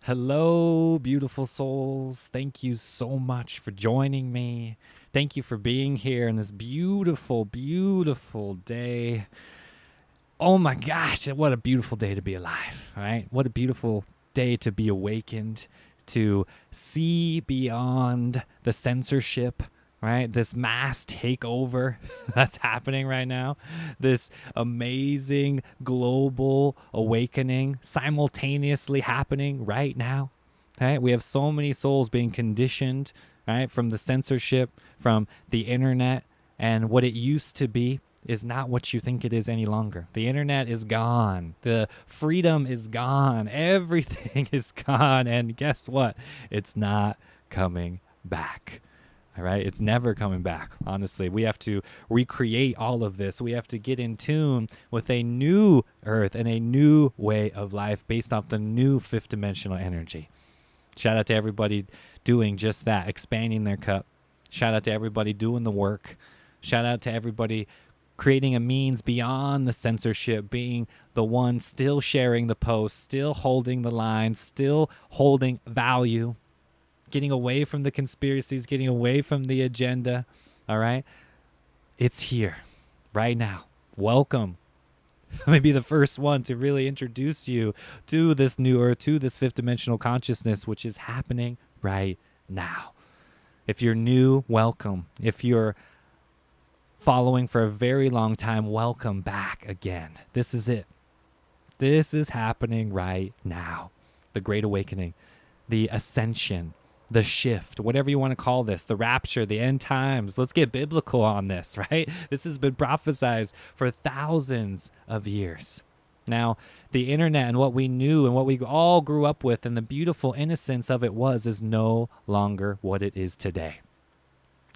Hello, beautiful souls. Thank you so much for joining me. Thank you for being here in this beautiful, beautiful day. Oh my gosh, what a beautiful day to be alive, right? What a beautiful day to be awakened, to see beyond the censorship, right? This mass takeover that's happening right now, this amazing global awakening simultaneously happening right now. Right? We have so many souls being conditioned, right, from the censorship, from the internet, and what it used to be is not what you think it is any longer. The internet is gone. The freedom is gone. Everything is gone. And guess what? It's not coming back. All right. It's never coming back. Honestly, we have to recreate all of this. We have to get in tune with a new earth and a new way of life based off the new fifth dimensional energy. Shout out to everybody doing just that, expanding their cup. Shout out to everybody doing the work. Shout out to everybody creating a means beyond the censorship, being the one still sharing the post, still holding the line, still holding value, getting away from the conspiracies, getting away from the agenda. All right. It's here right now. Welcome. Let me be the first one to really introduce you to this new earth, to this fifth dimensional consciousness, which is happening right now. If you're new, welcome. If you're following for a very long time, welcome back again. This is it. This is happening right now. The Great Awakening, the ascension, the shift, whatever you want to call this, the rapture, the end times. Let's get biblical on this, right? This has been prophesized for thousands of years. Now, the internet and what we knew and what we all grew up with and the beautiful innocence of it is no longer what it is today.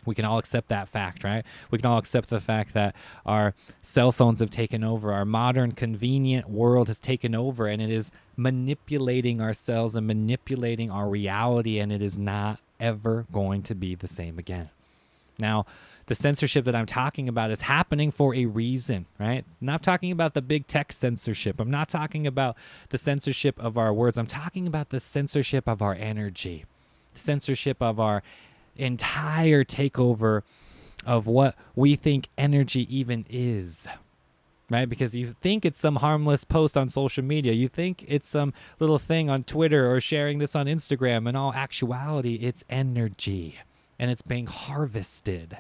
We can all accept that fact, right? We can all accept the fact that our cell phones have taken over. Our modern, convenient world has taken over, and it is manipulating ourselves and manipulating our reality, and it is not ever going to be the same again. Now, the censorship that I'm talking about is happening for a reason, right? I'm not talking about the big tech censorship. I'm not talking about the censorship of our words. I'm talking about the censorship of our energy, the censorship of our entire takeover of what we think energy even is, right? Because you think it's some harmless post on social media, you think it's some little thing on Twitter or sharing this on Instagram. In all actuality, it's energy, and it's being harvested.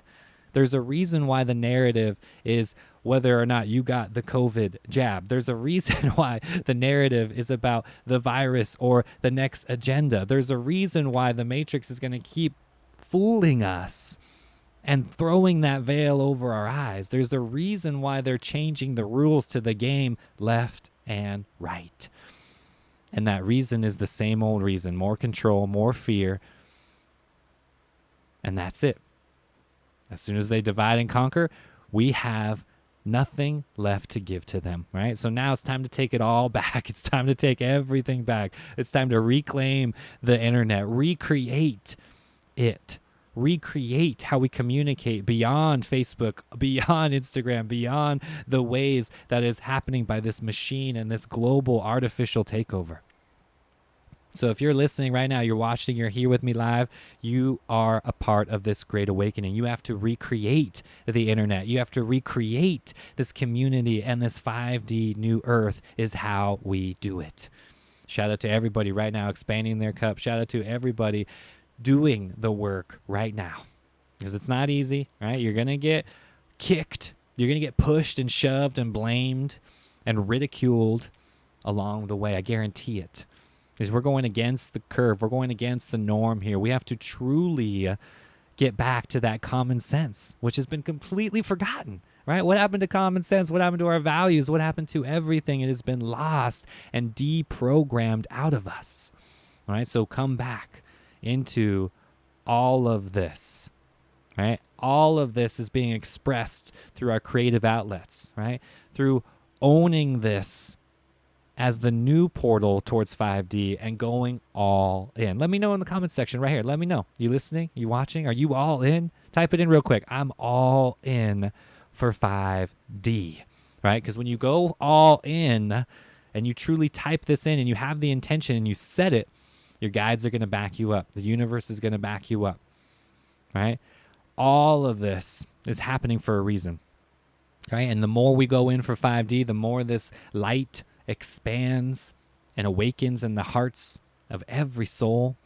There's a reason why the narrative is whether or not you got the COVID jab. There's a reason why the narrative is about the virus or the next agenda. There's a reason why the Matrix is going to keep fooling us and throwing that veil over our eyes. There's a reason why they're changing the rules to the game left and right. And that reason is the same old reason: more control, more fear. And that's it. As soon as they divide and conquer, we have nothing left to give to them, right? So now it's time to take it all back. It's time to take everything back. It's time to reclaim the internet, recreate it, recreate how we communicate beyond Facebook, beyond Instagram, beyond the ways that is happening by this machine and this global artificial takeover. So if you're listening right now, you're watching, you're here with me live, you are a part of this great awakening. You have to recreate the internet. You have to recreate this community, and this 5D new earth is how we do it. Shout out to everybody right now expanding their cup. Shout out to everybody doing the work right now, because it's not easy, right? You're going to get kicked. You're going to get pushed and shoved and blamed and ridiculed along the way. I guarantee it. Because we're going against the curve. We're going against the norm here. We have to truly get back to that common sense, which has been completely forgotten, right? What happened to common sense? What happened to our values? What happened to everything? It has been lost and deprogrammed out of us, all right? So come back into all of this, right? All of this is being expressed through our creative outlets, right? Through owning this as the new portal towards 5D and going all in. Let me know in the comment section right here. Let me know. You listening? You watching? Are you all in? Type it in real quick. I'm all in for 5D, right? Because when you go all in and you truly type this in and you have the intention and you set it, Your guides are going to back you up. The universe is going to back you up, right? All of this is happening for a reason, right? And the more we go in for 5D, the more this light expands and awakens in the hearts of every soul,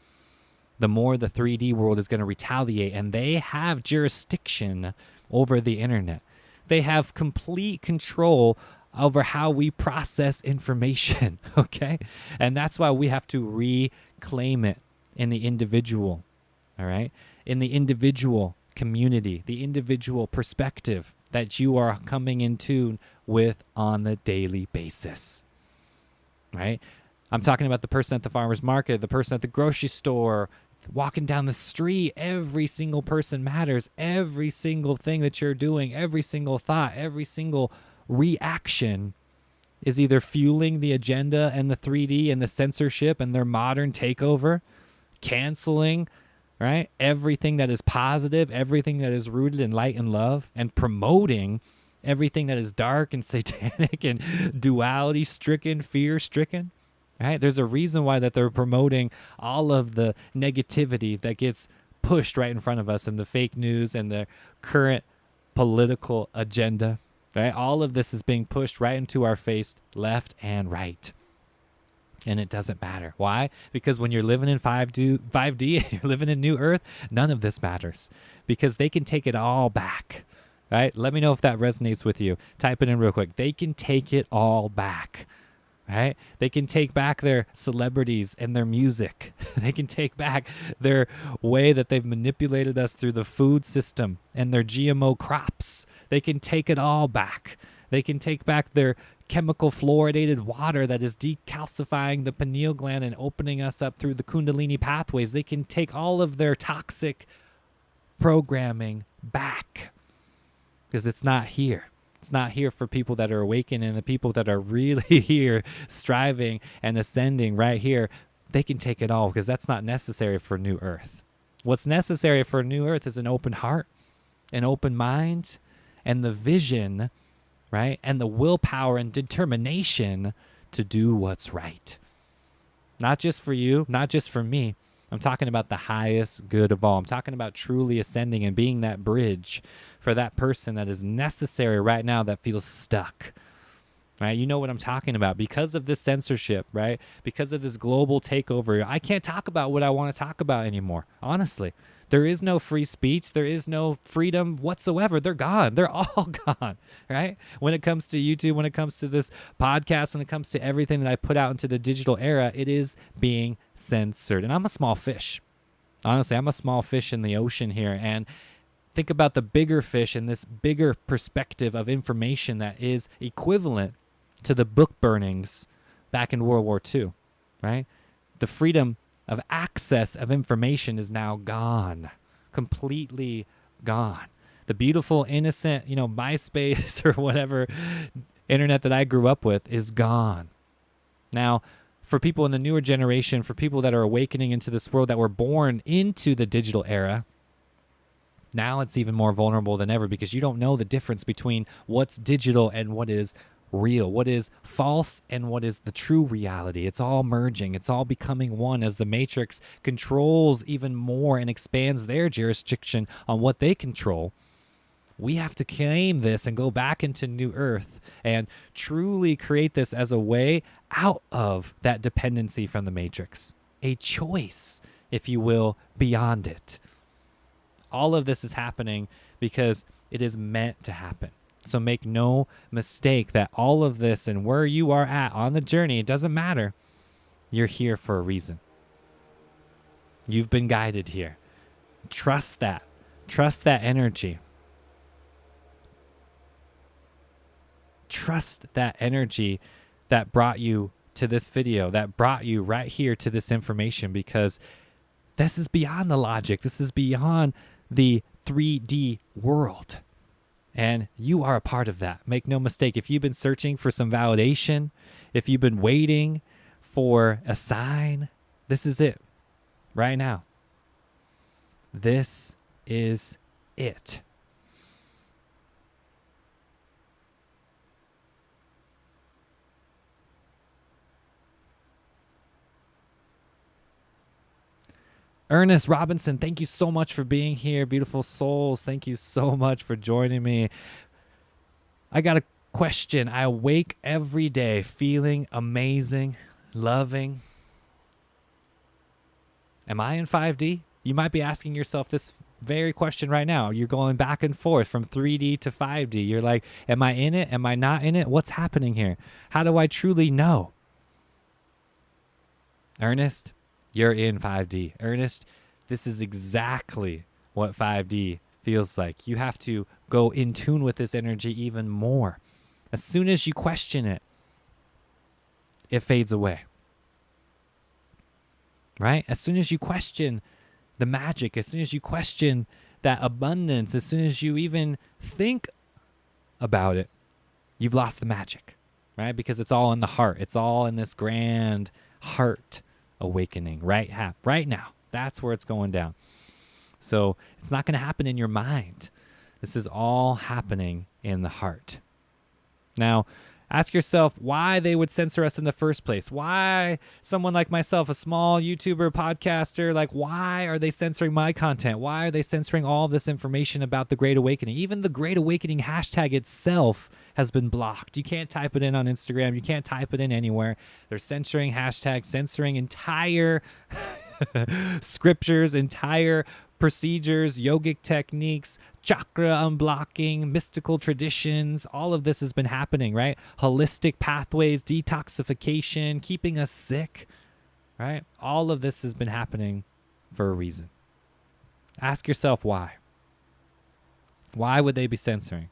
the more the 3D world is going to retaliate. And they have jurisdiction over the internet. They have complete control over how we process information, okay? And that's why we have to reclaim it in the individual, all right? In the individual community, the individual perspective that you are coming in tune with on the daily basis, right? I'm talking about the person at the farmer's market, the person at the grocery store, walking down the street. Every single person matters. Every single thing that you're doing, every single thought, every single reaction is either fueling the agenda and the 3D and the censorship and their modern takeover, canceling, right? Everything that is positive, everything that is rooted in light and love, and promoting everything that is dark and satanic and duality stricken, fear stricken. Right? There's a reason why that they're promoting all of the negativity that gets pushed right in front of us in the fake news and the current political agenda. Right? All of this is being pushed right into our face, left and right. And it doesn't matter. Why? Because when you're living in 5D and you're living in New Earth, none of this matters because they can take it all back. Right? Let me know if that resonates with you. Type it in real quick. They can take it all back. Right? They can take back their celebrities and their music. They can take back their way that they've manipulated us through the food system and their GMO crops. They can take it all back. They can take back their chemical fluoridated water that is decalcifying the pineal gland and opening us up through the Kundalini pathways. They can take all of their toxic programming back because it's not here. It's not here for people that are awakened, and the people that are really here striving and ascending right here, they can take it all because that's not necessary for New Earth. What's necessary for New Earth is an open heart, an open mind, and the vision, right? And the willpower and determination to do what's right. Not just for you, not just for me. I'm talking about the highest good of all. I'm talking about truly ascending and being that bridge for that person that is necessary right now that feels stuck, right? You know what I'm talking about. Because of this censorship, right? Because of this global takeover, I can't talk about what I want to talk about anymore, honestly. There is no free speech. There is no freedom whatsoever. They're gone. They're all gone, right? When it comes to YouTube, when it comes to this podcast, when it comes to everything that I put out into the digital era, it is being censored. And I'm a small fish. Honestly, I'm a small fish in the ocean here. And think about the bigger fish and this bigger perspective of information that is equivalent to the book burnings back in World War II, right? The freedom of access of information is now gone, completely gone. The beautiful, innocent, MySpace or whatever internet that I grew up with is gone. Now, for people in the newer generation, for people that are awakening into this world that were born into the digital era, now it's even more vulnerable than ever because you don't know the difference between what's digital and what is real, what is false and what is the true reality. It's all merging. It's all becoming one as the Matrix controls even more and expands their jurisdiction on what they control. We have to claim this and go back into New Earth and truly create this as a way out of that dependency from the Matrix. A choice, if you will, beyond it. All of this is happening because it is meant to happen. So make no mistake that all of this and where you are at on the journey, it doesn't matter. You're here for a reason. You've been guided here. Trust that. Trust that energy. Trust that energy that brought you to this video, that brought you right here to this information, because this is beyond the logic. This is beyond the 3D world. And you are a part of that. Make no mistake. If you've been searching for some validation, if you've been waiting for a sign, this is it right now. This is it. Ernest Robinson, thank you so much for being here. Beautiful souls, thank you so much for joining me. I got a question. I wake every day feeling amazing, loving. Am I in 5D? You might be asking yourself this very question right now. You're going back and forth from 3D to 5D. You're like, am I in it? Am I not in it? What's happening here? How do I truly know? Ernest, you're in 5D. Ernest, this is exactly what 5D feels like. You have to go in tune with this energy even more. As soon as you question it, it fades away. Right? As soon as you question the magic, as soon as you question that abundance, as soon as you even think about it, you've lost the magic, right? Because it's all in the heart. It's all in this grand heart awakening right now. That's where it's going down. So it's not going to happen in your mind. This is all happening in the heart. Now, ask yourself why they would censor us in the first place. Why someone like myself, a small YouTuber, podcaster, like why are they censoring my content? Why are they censoring all of this information about the Great Awakening? Even the Great Awakening hashtag itself has been blocked. You can't type it in on Instagram. You can't type it in anywhere. They're censoring hashtags, censoring entire scriptures, entire procedures, yogic techniques, chakra unblocking, mystical traditions. All of this has been happening, right? Holistic pathways, detoxification, keeping us sick, right? All of this has been happening for a reason. Ask yourself why. Why would they be censoring?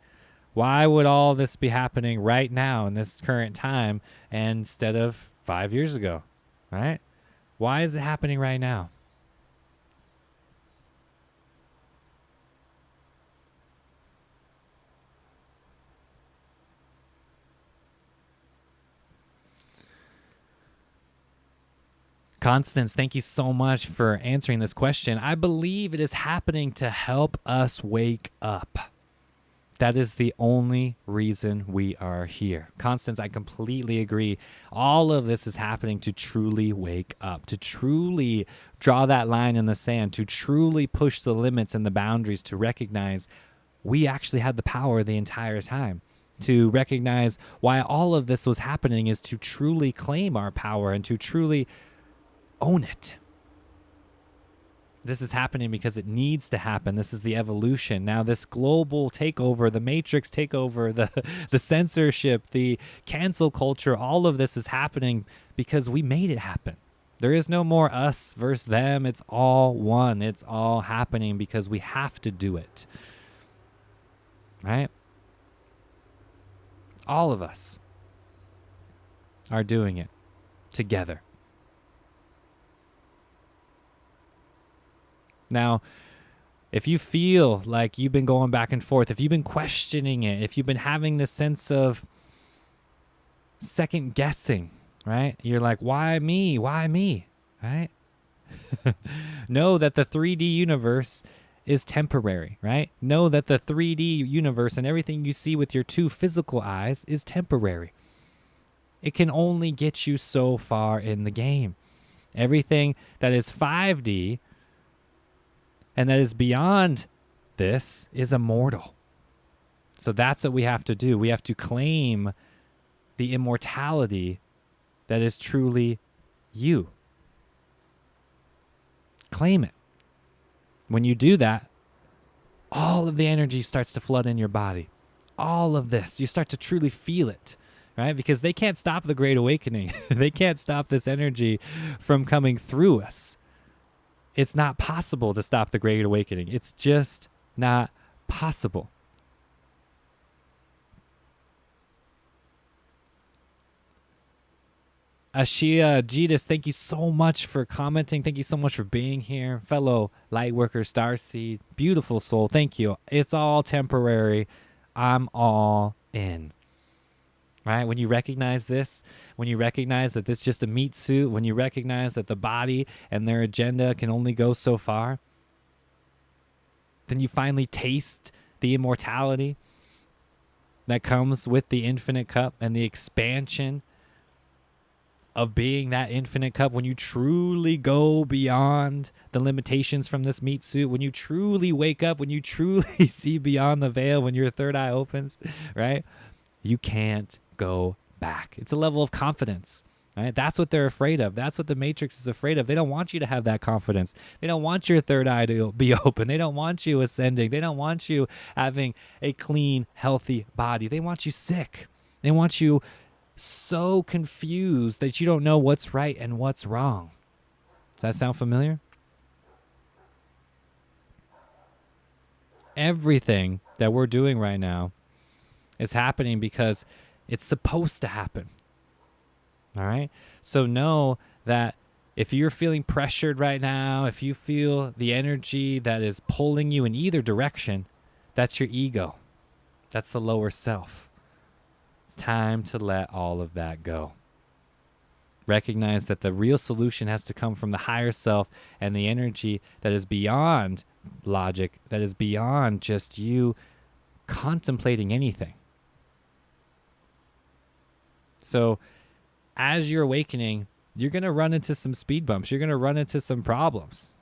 Why would all this be happening right now in this current time instead of 5 years ago, right? Why is it happening right now? Constance, thank you so much for answering this question. I believe it is happening to help us wake up. That is the only reason we are here. Constance, I completely agree. All of this is happening to truly wake up, to truly draw that line in the sand, to truly push the limits and the boundaries, to recognize we actually had the power the entire time. To recognize why all of this was happening is to truly claim our power and to truly own it. This is happening because it needs to happen. This is the evolution. Now, this global takeover, the matrix takeover, the censorship, the cancel culture, all of this is happening because we made it happen. There is no more us versus them. It's all one. It's all happening because we have to do it. Right? All of us are doing it together. Now, if you feel like you've been going back and forth, if you've been questioning it, if you've been having this sense of second guessing, right? You're like, why me? Why me? Right? Know that the 3D universe is temporary, right? Know that the 3D universe and everything you see with your two physical eyes is temporary. It can only get you so far in the game. Everything that is 5D and that is beyond this is immortal. So that's what we have to do. We have to claim the immortality that is truly you. Claim it. When you do that, all of the energy starts to flood in your body. All of this, you start to truly feel it, right? Because they can't stop the Great Awakening. They can't stop this energy from coming through us. It's not possible to stop the Great Awakening. It's just not possible. Ashia Jitis, thank you so much for commenting. Thank you so much for being here. Fellow Lightworker Starseed, beautiful soul, thank you. It's all temporary. I'm all in. Right? When you recognize this, when you recognize that this is just a meat suit, when you recognize that the body and their agenda can only go so far, then you finally taste the immortality that comes with the infinite cup and the expansion of being that infinite cup, when you truly go beyond the limitations from this meat suit, when you truly wake up, when you truly see beyond the veil, when your third eye opens, right? You can't go back. It's a level of confidence, right? That's what they're afraid of. That's what the Matrix is afraid of. They don't want you to have that confidence. They don't want your third eye to be open. They don't want you ascending. They don't want you having a clean, healthy body. They want you sick. They want you so confused that you don't know what's right and what's wrong. Does that sound familiar? Everything that we're doing right now is happening because it's supposed to happen. All right? So know that if you're feeling pressured right now, if you feel the energy that is pulling you in either direction, that's your ego. That's the lower self. It's time to let all of that go. Recognize that the real solution has to come from the higher self and the energy that is beyond logic, that is beyond just you contemplating anything. So as you're awakening, you're going to run into some speed bumps. You're going to run into some problems.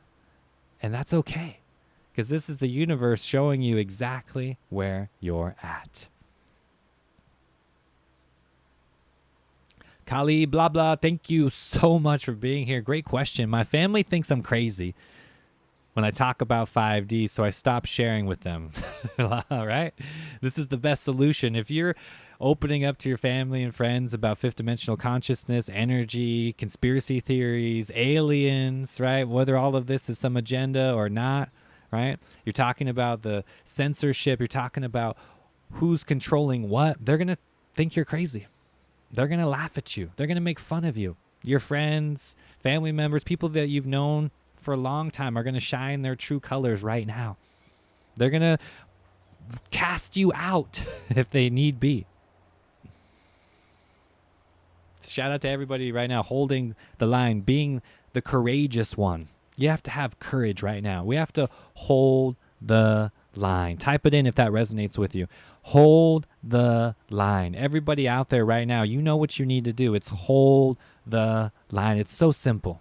And that's okay, because this is the universe showing you exactly where you're at. Kali, blah, blah, thank you so much for being here. Great question. My family thinks I'm crazy when I talk about 5D, so I stop sharing with them. All right? This is the best solution. If you're opening up to your family and friends about fifth dimensional consciousness, energy, conspiracy theories, aliens, right? Whether all of this is some agenda or not, right? You're talking about the censorship. You're talking about who's controlling what. They're going to think you're crazy. They're going to laugh at you. They're going to make fun of you. Your friends, family members, people that you've known for a long time are going to shine their true colors right now. They're going to cast you out if they need be. Shout out to everybody right now holding the line, being the courageous one. You have to have courage right now. We have to hold the line. Type it in if that resonates with you. Hold the line. Everybody out there right now, you know what you need to do. It's hold the line. It's so simple,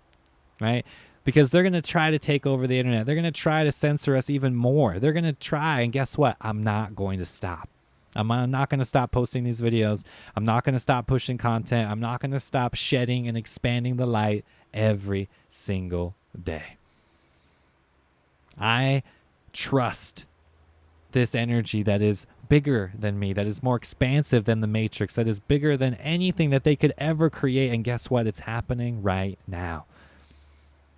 right? Because they're going to try to take over the internet. They're going to try to censor us even more. They're going to try, and guess what? I'm not going to stop. I'm not going to stop posting these videos. I'm not going to stop pushing content. I'm not going to stop shedding and expanding the light every single day. I trust this energy that is bigger than me, that is more expansive than the Matrix, that is bigger than anything that they could ever create. And guess what? It's happening right now.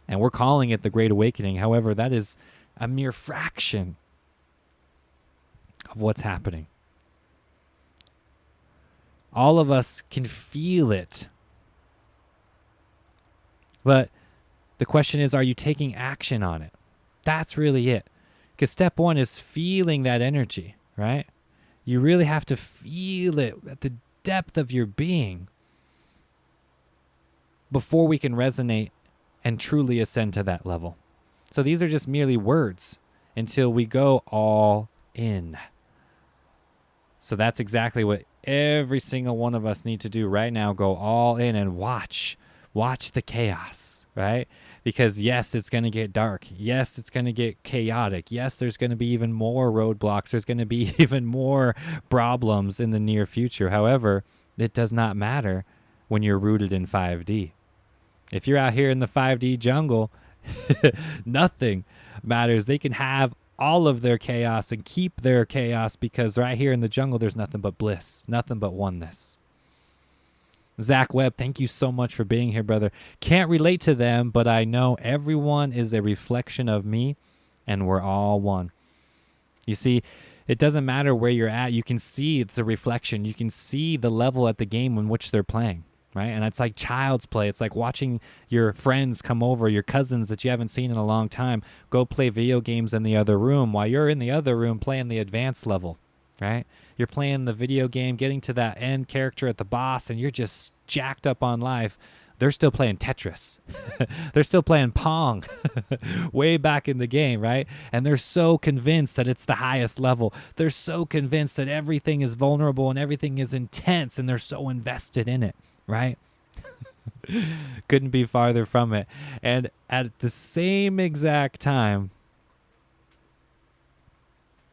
And we're calling it the Great Awakening. However, that is a mere fraction of what's happening. All of us can feel it. But the question is, are you taking action on it? That's really it. Because step one is feeling that energy, right? You really have to feel it at the depth of your being before we can resonate and truly ascend to that level. So these are just merely words until we go all in. So that's exactly what every single one of us need to do right now. Go all in and watch the chaos, right? Because yes, it's going to get dark. Yes, it's going to get chaotic. Yes, there's going to be even more roadblocks. There's going to be even more problems in the near future. However, it does not matter when you're rooted in 5D. If you're out here in the 5D jungle, nothing matters. They can have all of their chaos and keep their chaos, because right here in the jungle, there's nothing but bliss, nothing but oneness. Zach Webb, thank you so much for being here, brother. Can't relate to them, but I know everyone is a reflection of me, and we're all one. You see, it doesn't matter where you're at. You can see it's a reflection. You can see the level at the game in which they're playing, right? And it's like child's play. It's like watching your friends come over, your cousins that you haven't seen in a long time, go play video games in the other room while you're in the other room playing the advanced level, right? You're playing the video game, getting to that end character at the boss, and you're just jacked up on life. They're still playing Tetris. They're still playing Pong way back in the game, right? And they're so convinced that it's the highest level. They're so convinced that everything is vulnerable and everything is intense, and they're so invested in it, right? Couldn't be farther from it. And at the same exact time,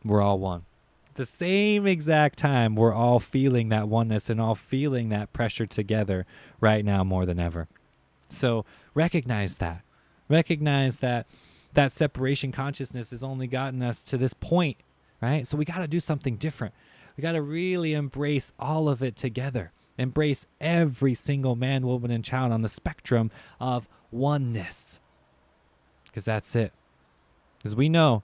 we're all one. The same exact time, we're all feeling that oneness and all feeling that pressure together right now more than ever. So recognize that. Recognize that that separation consciousness has only gotten us to this point, right? So we got to do something different. We got to really embrace all of it together. Embrace every single man, woman, and child on the spectrum of oneness. Because that's it. Because we know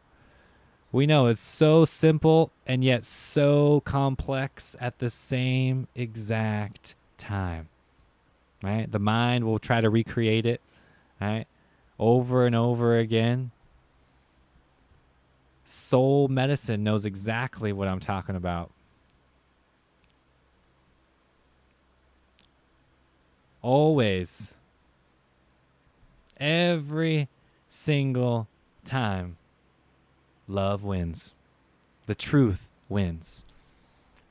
it's so simple and yet so complex at the same exact time. Right? The mind will try to recreate it, right? Over and over again. Soul medicine knows exactly what I'm talking about. Always. Every single time. Love wins. The truth wins.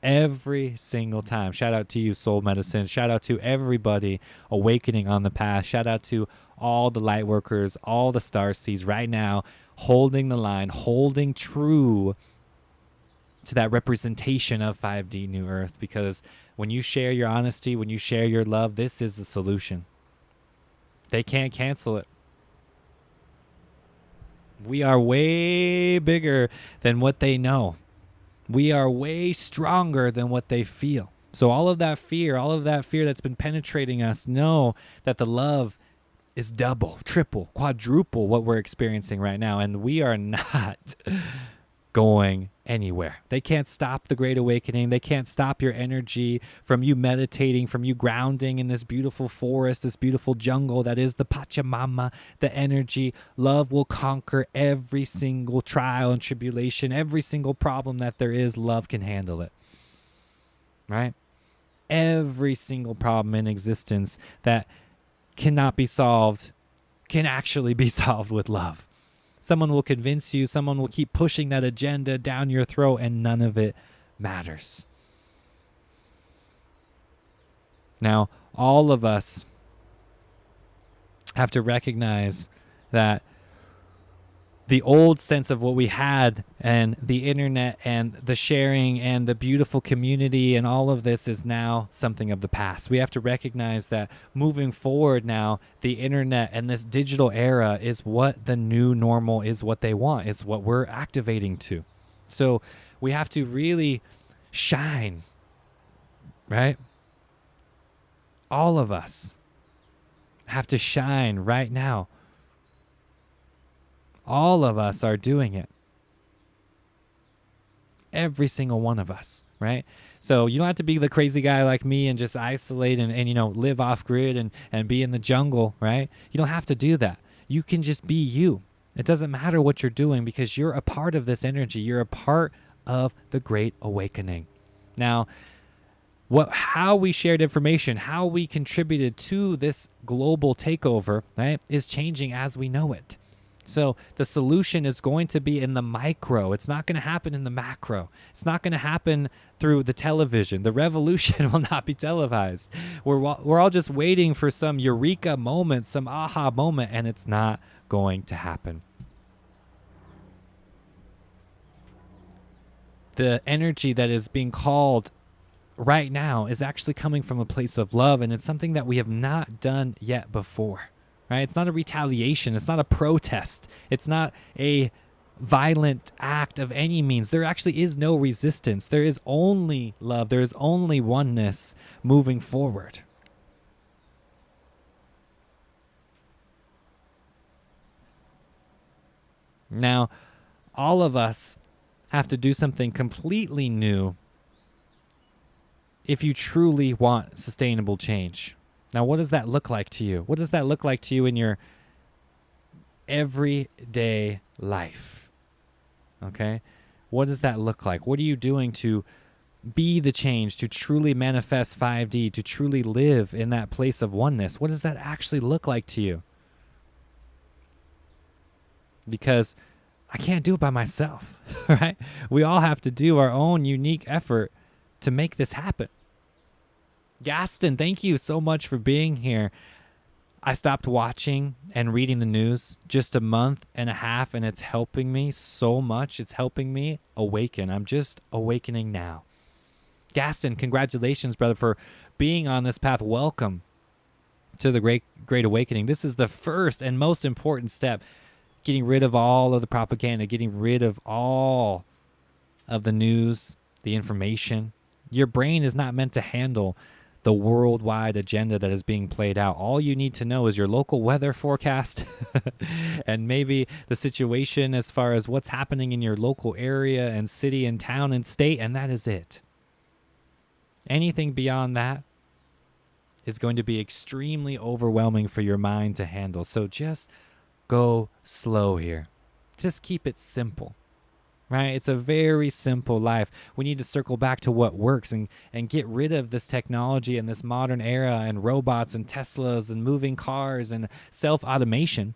Every single time. Shout out to you, Soul Medicine. Shout out to everybody awakening on the path. Shout out to all the light workers, all the starseeds right now, holding the line, holding true to that representation of 5D New Earth. Because when you share your honesty, when you share your love, this is the solution. They can't cancel it. We are way bigger than what they know. We are way stronger than what they feel. So all of that fear that's been penetrating us, know that the love is double, triple, quadruple what we're experiencing right now. And we are not going anywhere. They can't stop the Great Awakening. They can't stop your energy from you meditating, from you grounding in this beautiful forest, this beautiful jungle that is the Pachamama, the energy. Love will conquer every single trial and tribulation, every single problem that there is. Love can handle it. Right? Every single problem in existence that cannot be solved can actually be solved with love. Someone will convince you, someone will keep pushing that agenda down your throat, and none of it matters. Now, all of us have to recognize that the old sense of what we had and the internet and the sharing and the beautiful community and all of this is now something of the past. We have to recognize that moving forward now, the internet and this digital era is what the new normal is, what they want. It's what we're activating to. So we have to really shine, right? All of us have to shine right now. All of us are doing it. Every single one of us, right? So you don't have to be the crazy guy like me and just isolate and live off grid and be in the jungle, right? You don't have to do that. You can just be you. It doesn't matter what you're doing because you're a part of this energy. You're a part of the Great Awakening. Now, how we shared information, how we contributed to this global takeover, right, is changing as we know it. So the solution is going to be in the micro. It's not going to happen in the macro. It's not going to happen through the television. The revolution will not be televised. We're all just waiting for some eureka moment, some aha moment, and it's not going to happen. The energy that is being called right now is actually coming from a place of love, and it's something that we have not done yet before. Right? It's not a retaliation. It's not a protest. It's not a violent act of any means. There actually is no resistance. There is only love. There is only oneness moving forward. Now, all of us have to do something completely new if you truly want sustainable change. Now, what does that look like to you? What does that look like to you in your everyday life? Okay? What does that look like? What are you doing to be the change, to truly manifest 5D, to truly live in that place of oneness? What does that actually look like to you? Because I can't do it by myself, right? We all have to do our own unique effort to make this happen. Gaston, thank you so much for being here. I stopped watching and reading the news just a month and a half, and it's helping me so much. It's helping me awaken. I'm just awakening now. Gaston, congratulations, brother, for being on this path. Welcome to the great awakening. This is the first and most important step. Getting rid of all of the propaganda, getting rid of all of the news, the information. Your brain is not meant to handle the worldwide agenda that is being played out. All you need to know is your local weather forecast and maybe the situation as far as what's happening in your local area and city and town and state, and that is it. Anything beyond that is going to be extremely overwhelming for your mind to handle. So just go slow here. Just keep it simple. Right? It's a very simple life. We need to circle back to what works and get rid of this technology and this modern era and robots and Teslas and moving cars and self-automation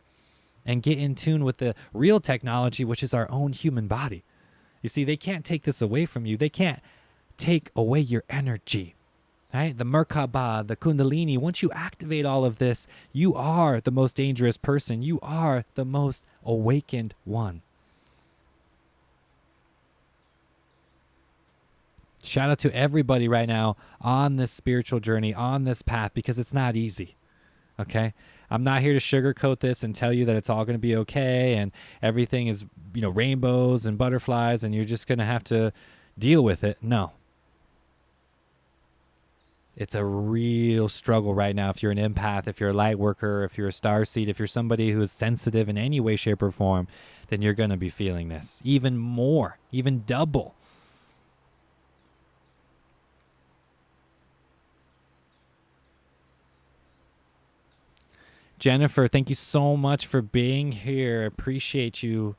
and get in tune with the real technology, which is our own human body. You see, they can't take this away from you. They can't take away your energy. Right? The Merkaba, the Kundalini, once you activate all of this, you are the most dangerous person. You are the most awakened one. Shout out to everybody right now on this spiritual journey, on this path, because it's not easy, okay? I'm not here to sugarcoat this and tell you that it's all going to be okay and everything is, rainbows and butterflies and you're just going to have to deal with it. No. It's a real struggle right now. If you're an empath, if you're a light worker, if you're a starseed, if you're somebody who is sensitive in any way, shape, or form, then you're going to be feeling this even more, even double. Jennifer, thank you so much for being here. Appreciate you.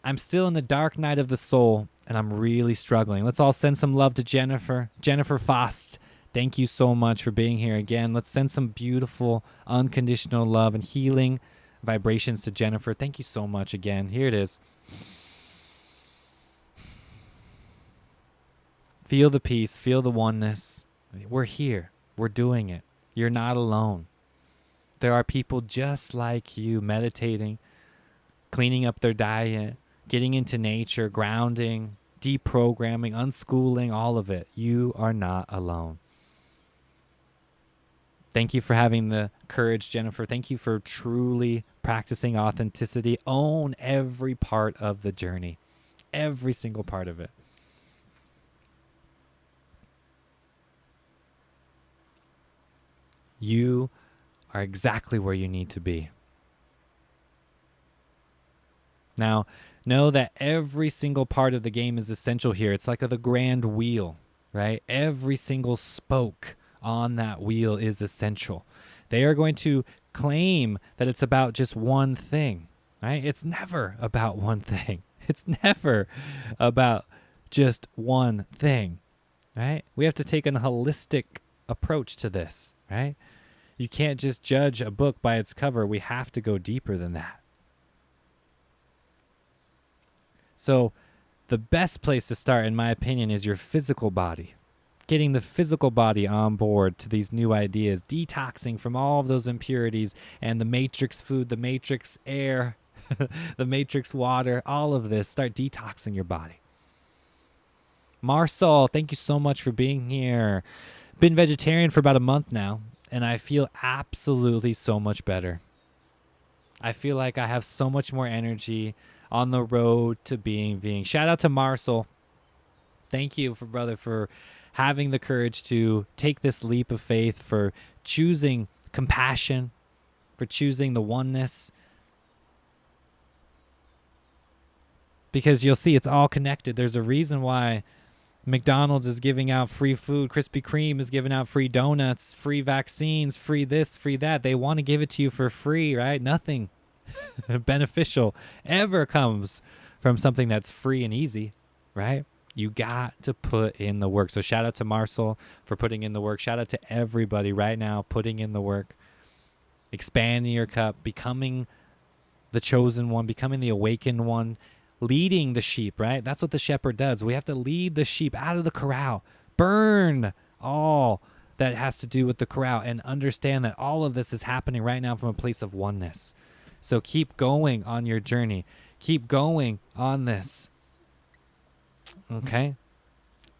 I'm still in the dark night of the soul, and I'm really struggling. Let's all send some love to Jennifer. Jennifer Fost, thank you so much for being here again. Let's send some beautiful, unconditional love and healing vibrations to Jennifer. Thank you so much again. Here it is. Feel the peace. Feel the oneness. We're here. We're doing it. You're not alone. There are people just like you meditating, cleaning up their diet, getting into nature, grounding, deprogramming, unschooling, all of it. You are not alone. Thank you for having the courage, Jennifer. Thank you for truly practicing authenticity. Own every part of the journey, every single part of it. You are exactly where you need to be. Now, know that every single part of the game is essential here. It's like the grand wheel, right? Every single spoke on that wheel is essential. They are going to claim that it's about just one thing, right? It's never about one thing. It's never about just one thing, right? We have to take a holistic approach to this, right? You can't just judge a book by its cover. We have to go deeper than that. So the best place to start, in my opinion, is your physical body. Getting the physical body on board to these new ideas, detoxing from all of those impurities and the matrix food, the matrix air, the matrix water, all of this. Start detoxing your body. Marsal, thank you so much for being here. Been vegetarian for about a month now, and I feel absolutely so much better. I feel like I have so much more energy on the road to being vegan. Shout out to Marsal. Thank you, brother, for having the courage to take this leap of faith, for choosing compassion, for choosing the oneness. Because you'll see it's all connected. There's a reason why McDonald's is giving out free food. Krispy Kreme is giving out free donuts, free vaccines, free this, free that. They want to give it to you for free, right? Nothing beneficial ever comes from something that's free and easy, right? You got to put in the work. So shout out to Marsal for putting in the work. Shout out to everybody right now putting in the work. Expanding your cup, becoming the chosen one, becoming the awakened one, leading the sheep, right? That's what the shepherd does. We have to lead the sheep out of the corral. Burn all that has to do with the corral, and understand that all of this is happening right now from a place of oneness. So keep going on your journey. Keep going on this. Okay?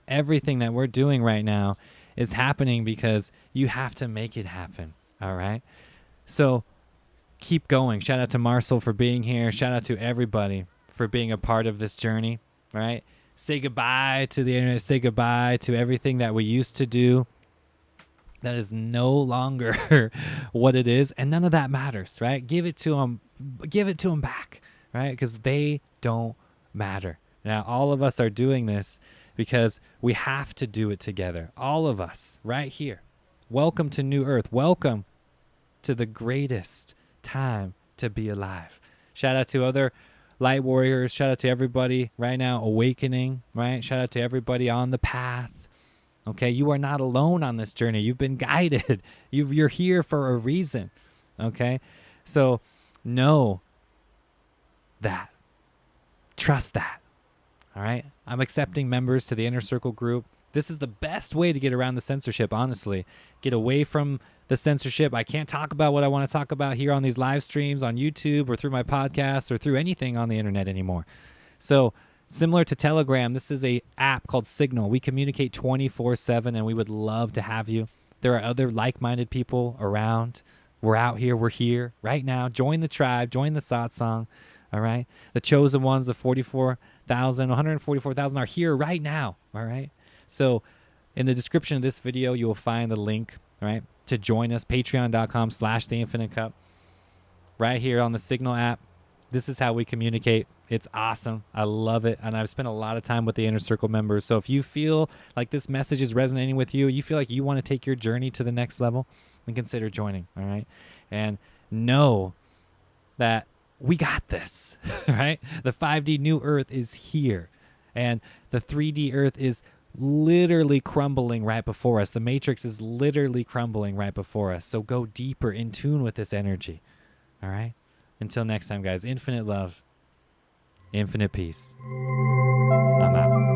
Everything that we're doing right now is happening because you have to make it happen. All right? So keep going. Shout out to Marcel for being here. Shout out to everybody for being a part of this journey. All right? Say goodbye to the internet. Say goodbye to everything that we used to do. That is no longer what it is, and none of that matters, right? Give it to them. Give it to them back, right? Because they don't matter. Now, all of us are doing this because we have to do it together. All of us right here. Welcome to New Earth. Welcome to the greatest time to be alive. Shout out to other light warriors. Shout out to everybody right now awakening, right? Shout out to everybody on the path. Okay, you are not alone on this journey. You've been guided. You're here for a reason. Okay, so know that. Trust that. All right, I'm accepting members to the Inner Circle group. This is the best way to get around the censorship, honestly. Get away from the censorship. I can't talk about what I want to talk about here on these live streams on YouTube or through my podcast or through anything on the internet anymore. So, similar to Telegram, this is a app called Signal. We communicate 24/7, and we would love to have you. There are other like-minded people around. We're out here. We're here right now. Join the tribe. Join the satsang. All right? The chosen ones, the 144,000 are here right now. All right? So in the description of this video, you will find the link, all right, to join us, patreon.com/theinfinitecup. Right here on the Signal app. This is how we communicate. It's awesome. I love it. And I've spent a lot of time with the Inner Circle members. So if you feel like this message is resonating with you, you feel like you want to take your journey to the next level, then consider joining. All right. And know that we got this. Right. The 5D new Earth is here. And the 3D Earth is literally crumbling right before us. The matrix is literally crumbling right before us. So go deeper in tune with this energy. All right. Until next time, guys, infinite love, infinite peace. I'm out.